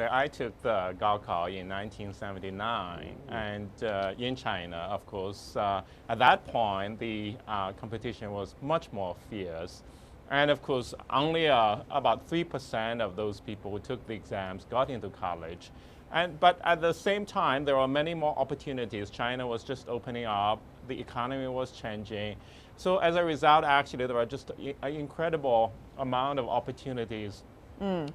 I took the Gaokao in 1979, and in China, of course, at that point, the competition was much more fierce. And of course, only about 3% of those people who took the exams got into college. But at the same time, there were many more opportunities. China was just opening up, the economy was changing. So as a result, actually, there are just an incredible amount of opportunities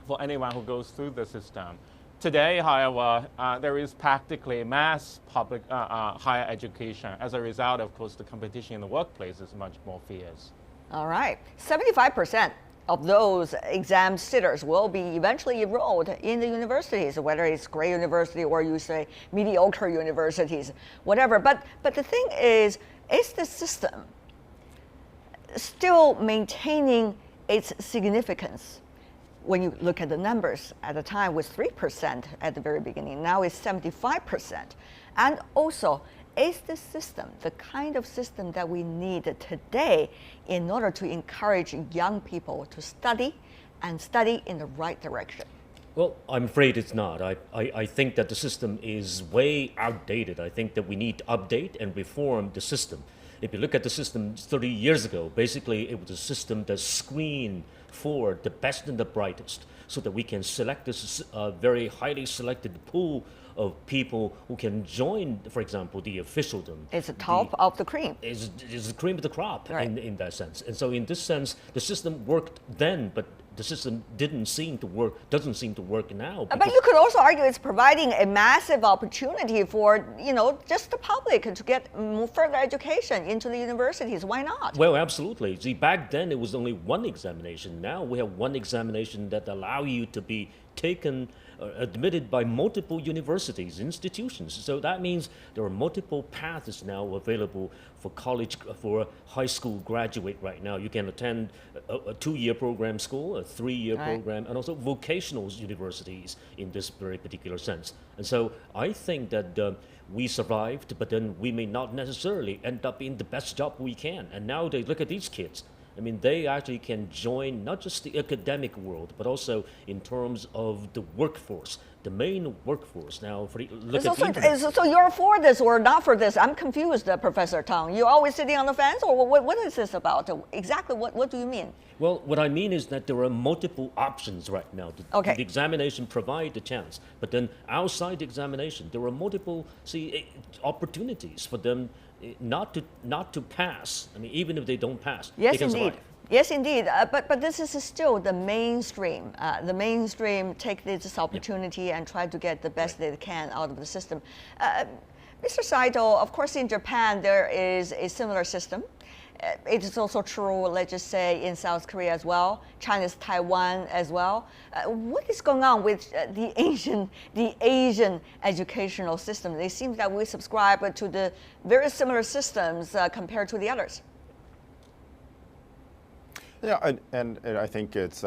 for anyone who goes through the system. Today, however, there is practically mass public higher education. As a result, of course, the competition in the workplace is much more fierce. All right, 75% of those exam sitters will be eventually enrolled in the universities, whether it's great university or you say mediocre universities, whatever. But the thing is the system still maintaining its significance? When you look at the numbers, at the time was 3% at the very beginning, now it's 75%. And also, is the system the kind of system that we need today in order to encourage young people to study and study in the right direction? Well, I'm afraid it's not. I think that the system is way outdated. I think that we need to update and reform the system. If you look at the system 30 years ago, basically it was a system that screened for the best and the brightest so that we can select this very highly selected pool of people who can join, for example, the officialdom. It's the top of the cream. It's the cream of the crop, right, in that sense. And so in this sense, the system worked then, but the system doesn't seem to work now. But you could also argue it's providing a massive opportunity for, just the public to get further education into the universities. Why not? Well, absolutely. See, back then it was only one examination. Now we have one examination that allow you to be taken, admitted by multiple universities, institutions. So that means there are multiple paths now available for college, for high school graduate right now. You can attend a 2-year program school, a 3-year program, and also vocational universities in this very particular sense. And so I think that we survived, but then we may not necessarily end up in the best job we can. And nowadays, look at these kids. I mean, they actually can join not just the academic world, but also in terms of the workforce, the main workforce. Now, so you're for this or not for this? I'm confused, Professor Teng. You're always sitting on the fence, or what is this about? Exactly what do you mean? Well, what I mean is that there are multiple options right now. The examination provides the chance, but then outside the examination, there are multiple opportunities for them not to pass. I mean, even if they don't pass, yes, they can indeed. survive. Yes, indeed. But this is still the mainstream. The mainstream take this opportunity and try to get the best they can out of the system. Mr. Saito, of course, in Japan there is a similar system. It is also true, let's just say, in South Korea as well, China's Taiwan as well. What is going on with the Asian educational system? It seems that we subscribe to the very similar systems compared to the others. Yeah, and I think it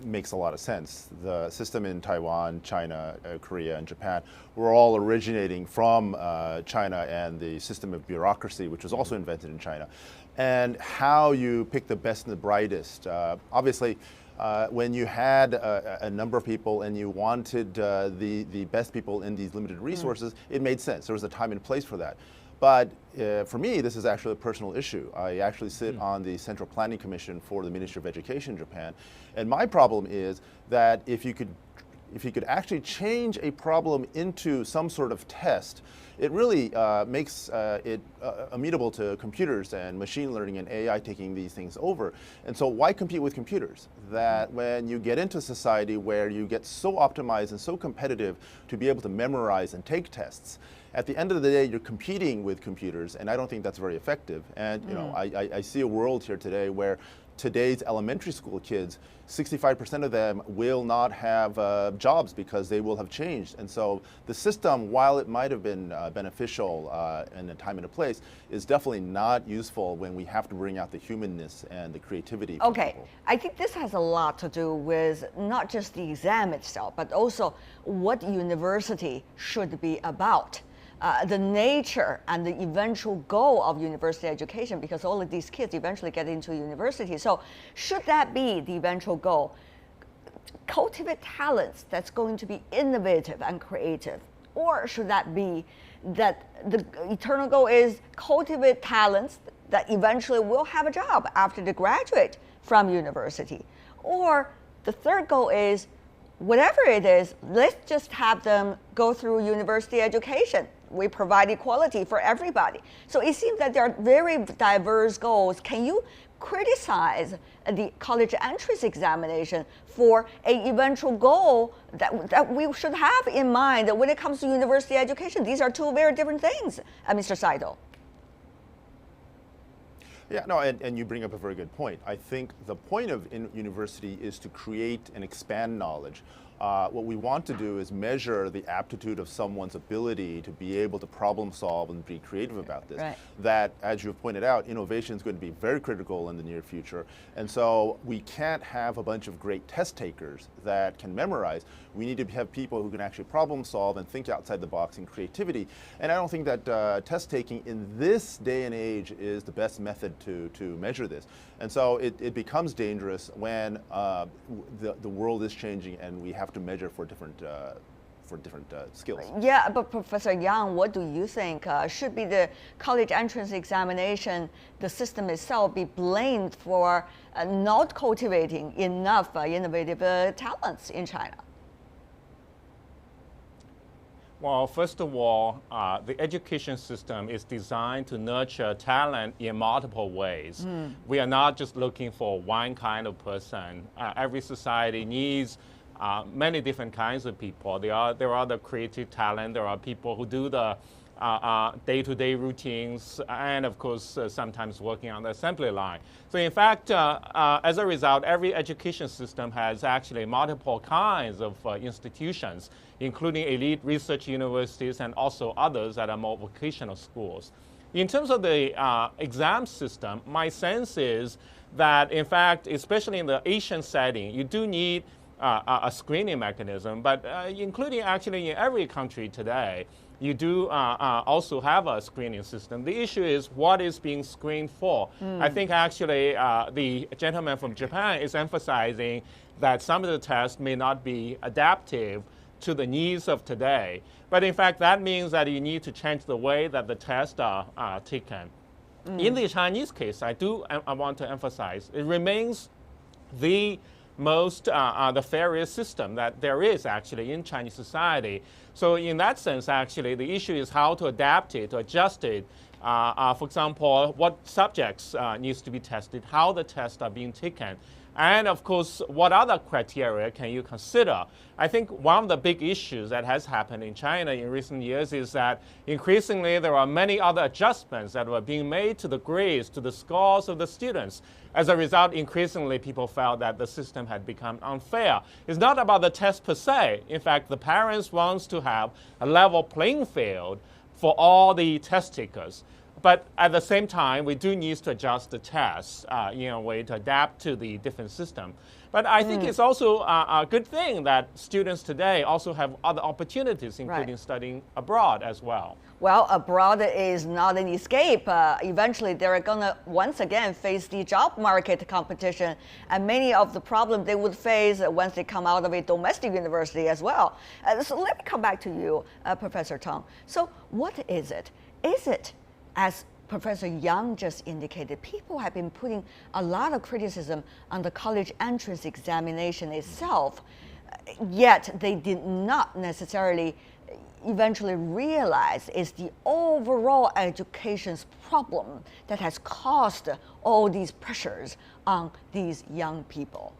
makes a lot of sense. The system in Taiwan, China, Korea, and Japan were all originating from China and the system of bureaucracy, which was also invented in China. And how you pick the best and the brightest. Obviously, when you had a number of people and you wanted the best people in these limited resources, it made sense. There was a time and place for that. But for me, this is actually a personal issue. I actually sit on the Central Planning Commission for the Ministry of Education in Japan. And my problem is that if you could actually change a problem into some sort of test, it really makes it amenable to computers and machine learning and AI taking these things over. And so why compete with computers? That when you get into society where you get so optimized and so competitive to be able to memorize and take tests, at the end of the day, you're competing with computers, and I don't think that's very effective. And I see a world here today where today's elementary school kids, 65% of them will not have jobs because they will have changed. And so the system, while it might have been beneficial in a time and a place, is definitely not useful when we have to bring out the humanness and the creativity. Okay, I think this has a lot to do with not just the exam itself, but also what university should be about. The nature and the eventual goal of university education, because all of these kids eventually get into university. So should that be the eventual goal? cultivate talents that's going to be innovative and creative? Or should that be that the eternal goal is cultivate talents that eventually will have a job after they graduate from university? Or the third goal is, whatever it is, let's just have them go through university education. We provide equality for everybody. So it seems that there are very diverse goals. Can you criticize the college entrance examination for an eventual goal that we should have in mind when it comes to university education? These are two very different things, Mr. Saito. Yeah, no, and you bring up a very good point. I think the point of university is to create and expand knowledge. What we want to do is measure the aptitude of someone's ability to be able to problem solve and be creative about this. Right. That, as you've pointed out, innovation is going to be very critical in the near future. And so we can't have a bunch of great test takers that can memorize. We need to have people who can actually problem solve and think outside the box in creativity. And I don't think that test taking in this day and age is the best method to measure this. And so it becomes dangerous when the world is changing and we have to measure for different skills. Yeah, but Professor Yang, what do you think? Should be the college entrance examination, the system itself, be blamed for not cultivating enough innovative talents in China? Well, first of all, the education system is designed to nurture talent in multiple ways. We are not just looking for one kind of person. Every society needs many different kinds of people. There are the creative talent. There are people who do the day-to-day routines, and of course, sometimes working on the assembly line. So in fact, as a result, every education system has actually multiple kinds of institutions, including elite research universities and also others that are more vocational schools. In terms of the exam system, my sense is that, in fact, especially in the Asian setting, you do need a screening mechanism, but including actually in every country today, you do also have a screening system. The issue is what is being screened for. I think actually the gentleman from Japan is emphasizing that some of the tests may not be adaptive to the needs of today. But in fact, that means that you need to change the way that the tests are taken. In the Chinese case, I want to emphasize, it remains the most the fairest system that there is actually in Chinese society. So in that sense, actually, the issue is how to adapt it, to adjust it. For example, what subjects needs to be tested, how the tests are being taken, and of course, what other criteria can you consider? I think one of the big issues that has happened in China in recent years is that increasingly there are many other adjustments that were being made to the grades, to the scores of the students. As a result, increasingly people felt that the system had become unfair. It's not about the test per se. In fact, the parents want to have a level playing field for all the test takers. But at the same time, we do need to adjust the tests in a way to adapt to the different system. But I think it's also a good thing that students today also have other opportunities, including studying abroad as well. Well, abroad is not an escape. Eventually, they're going to once again face the job market competition and many of the problems they would face once they come out of a domestic university as well. So let me come back to you, Professor Teng. So what is it? Is it, as Professor Yang just indicated, people have been putting a lot of criticism on the college entrance examination itself, yet they did not necessarily eventually realize is the overall education's problem that has caused all these pressures on these young people.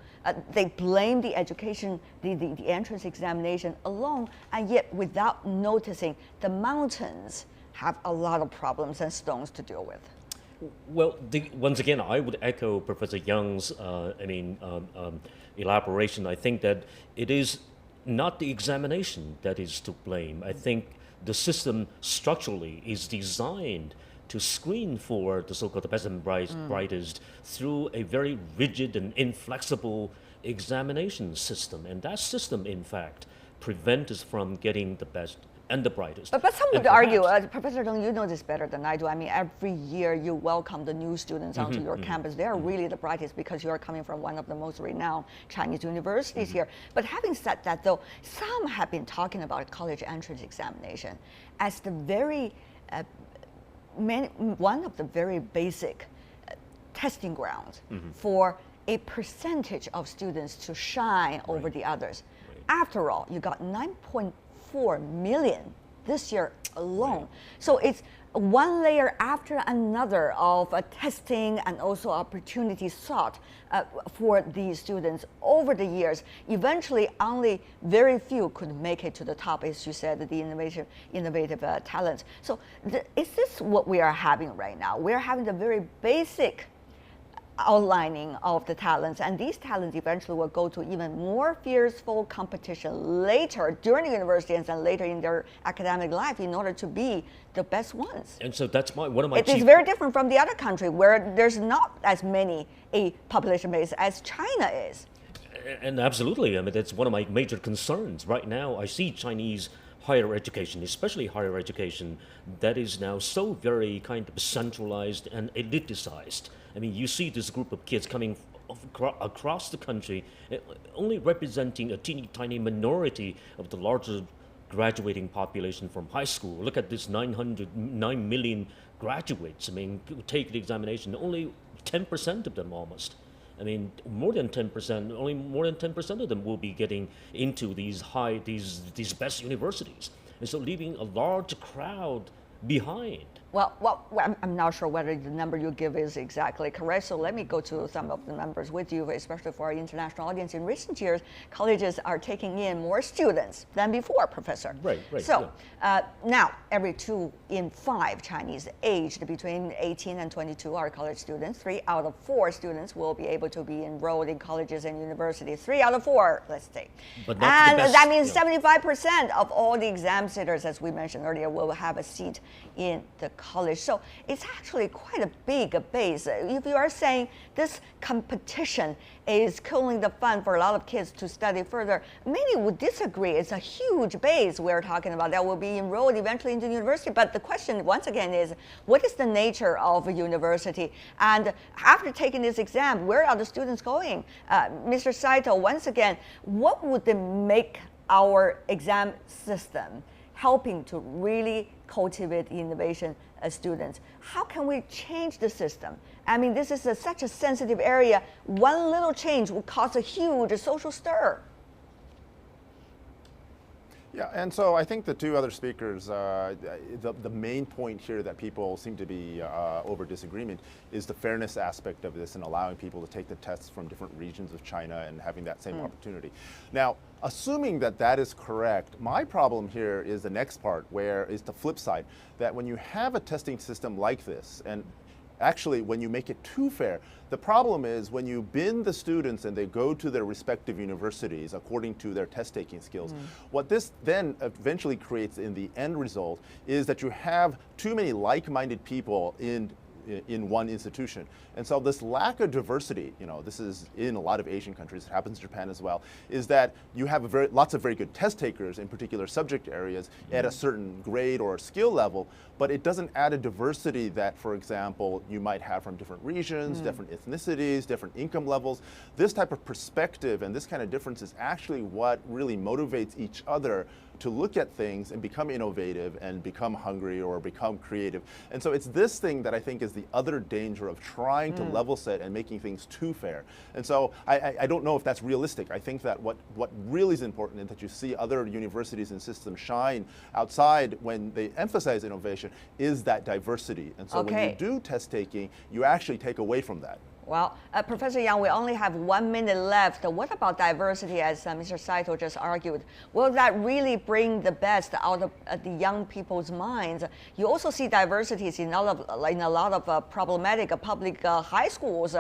They blame the education, the entrance examination alone, and yet without noticing the mountains have a lot of problems and stones to deal with. Well, once again, I would echo Professor Young's elaboration. I think that it is not the examination that is to blame. I think the system structurally is designed to screen for the so-called best and brightest through a very rigid and inflexible examination system. And that system, in fact, prevents us from getting the best and the brightest. But some would And argue, perhaps- Professor Teng, you know this better than I do. I mean, every year you welcome the new students onto your campus. They are really the brightest because you are coming from one of the most renowned Chinese universities here. But having said that, though, some have been talking about college entrance examination as the very one of the very basic testing grounds for a percentage of students to shine over the others. After all, you got 9.4 million this year alone. So it's one layer after another of testing and also opportunities sought for these students over the years. Eventually, only very few could make it to the top, as you said, the innovative talents. So is this what we are having right now? We're having the very basic outlining of the talents, and these talents eventually will go to even more fearful competition later during the university and later in their academic life in order to be the best ones. And so that's one of my It is very different from the other country where there's not as many a population base as China is. And absolutely, I mean, that's one of my major concerns. Right now, I see Chinese higher education, especially higher education, that is now so very kind of centralized and eliticized. I mean, you see this group of kids coming across the country, only representing a teeny tiny minority of the larger graduating population from high school. Look at this 9 million graduates. I mean, take the examination, only 10% of them almost. I mean, more than 10%, only more than 10% of them will be getting into these best universities. And so leaving a large crowd behind. Well, I'm not sure whether the number you give is exactly correct, so let me go to some of the numbers with you, especially for our international audience. In recent years, colleges are taking in more students than before, Professor. Right. So now, every 2 in 5 Chinese aged between 18 and 22 are college students. 3 out of 4 students will be able to be enrolled in colleges and universities. 3 out of 4, let's say. But not and the best, that means 75% of all the exam sitters, as we mentioned earlier, will have a seat in the college. So it's actually quite a big base. If you are saying this competition is killing the fun for a lot of kids to study further, many would disagree. It's a huge base we're talking about that will be enrolled eventually into university. But the question, once again, is what is the nature of a university? And after taking this exam, where are the students going? Mr. Saito, once again, what would make our exam system helping to really cultivate innovation as students? How can we change the system? I mean, this is such a sensitive area. One little change will cause a huge social stir. Yeah, and so I think the two other speakers, the main point here that people seem to be over disagreement is the fairness aspect of this and allowing people to take the tests from different regions of China and having that same opportunity. Now, assuming that that is correct, my problem here is the next part, where is the flip side, that when you have a testing system like this, and actually, when you make it too fair, the problem is when you bin the students and they go to their respective universities according to their test-taking skills, what this then eventually creates in the end result is that you have too many like-minded people in one institution. And so this lack of diversity, this is in a lot of Asian countries, it happens in Japan as well, is that you have lots of very good test takers in particular subject areas at a certain grade or skill level, but it doesn't add a diversity that, for example, you might have from different regions, different ethnicities, different income levels. This type of perspective and this kind of difference is actually what really motivates each other to look at things and become innovative and become hungry or become creative. And so it's this thing that I think is the other danger of trying to level set and making things too fair. And so I don't know if that's realistic. I think that what really is important is that you see other universities and systems shine outside when they emphasize innovation is that diversity. And so when you do test taking, you actually take away from that. Well, Professor Yang, we only have 1 minute left. What about diversity, as Mr. Saito just argued? Will that really bring the best out of the young people's minds? You also see diversities in a lot of problematic public high schools,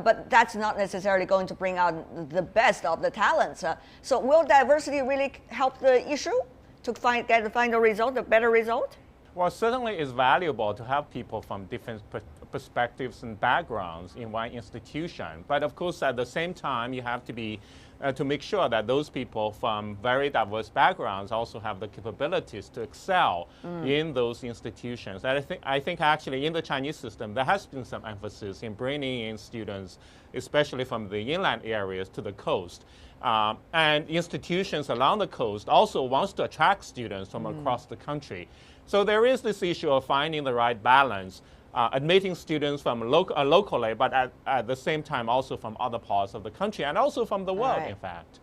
but that's not necessarily going to bring out the best of the talents. So will diversity really help the issue to find a result, a better result? Well, certainly it's valuable to have people from different perspectives and backgrounds in one institution. But of course, at the same time, you have to be to make sure that those people from very diverse backgrounds also have the capabilities to excel in those institutions. And I think actually in the Chinese system, there has been some emphasis in bringing in students, especially from the inland areas to the coast. And institutions along the coast also wants to attract students from across the country. So there is this issue of finding the right balance, admitting students from locally, but at the same time also from other parts of the country and also from the world, Right. in fact.